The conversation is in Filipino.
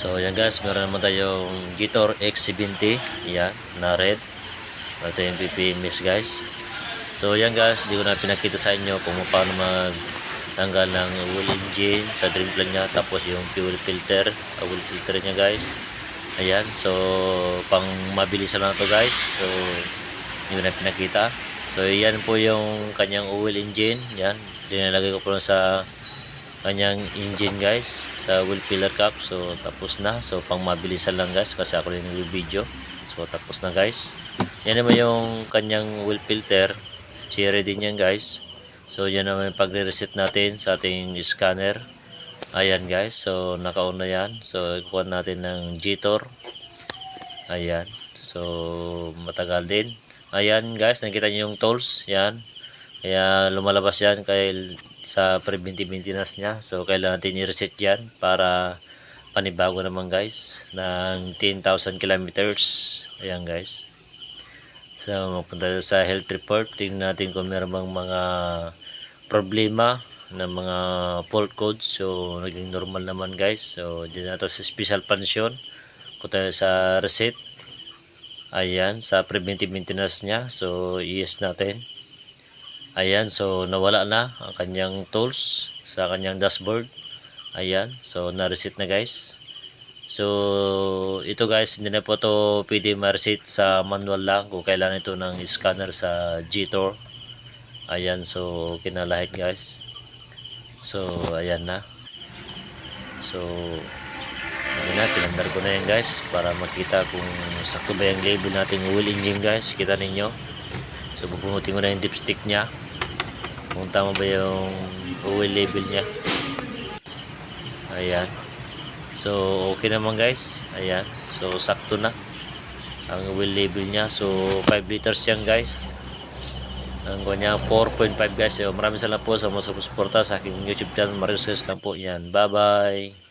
So yan guys, meron naman tayong Gitor X70, yan, na red. Ito yung PPMS guys. So yan guys, di ko na pinakita sa inyo kung paano magtanggal ng oil engine sa drain plug niya, tapos yung fuel filter, oil filter niya guys. Ayan, so pang mabilis lang to guys. So hindi ko na pinakita. So yan po yung kanyang oil engine, yan. Dinalagay ko po lang sa kanyang engine guys, sa oil filler cap. So tapos na, so pang mabilisan lang guys kasi ako rin nag-video. So tapos na guys. Yan naman yung kanyang oil filter, cherry din yan guys. So yan naman yung pagre-reset natin sa ating scanner. Ayan guys, so naka-on na yan. So ikuha natin ng Gitor. Ayan, so matagal din. Ayan guys, nakita nyo yung tools, yan. Kaya lumalabas yan sa preventive maintenance niya. So kailangan natin i-reset yan para panibago naman guys ng 10,000 kilometers. Ayan guys, so magpunta sa health report, tingnan natin kung meron bang mga problema ng mga fault codes. So naging normal naman guys. So dyan nato sa special function, punta sa reset. Ayan, sa preventive maintenance niya. So yes natin. Ayan, so nawala na ang kanyang tools sa kanyang dashboard. Ayan, so na-reset na guys. So ito guys, hindi na po to pwede ma-reset sa manual lang, kung kailangan ito ng scanner sa Gitor. Ayan, so kinalahit guys. So ayan na. So ayan na, pinandar ko na yan guys para makita kung sakto ba yung label nating oil engine guys. Kita ninyo. So bubunutin ko na yung dipstick nya kung tama ba yung oil label nya. Ayan, so okay naman guys. Ayan, so sakto na ang oil label nya. So 5 liters yan guys. Ang kanya 4.5 guys. So maraming salamat po sa mga suporta sa aking YouTube channel. Marius lang po yan. Bye bye.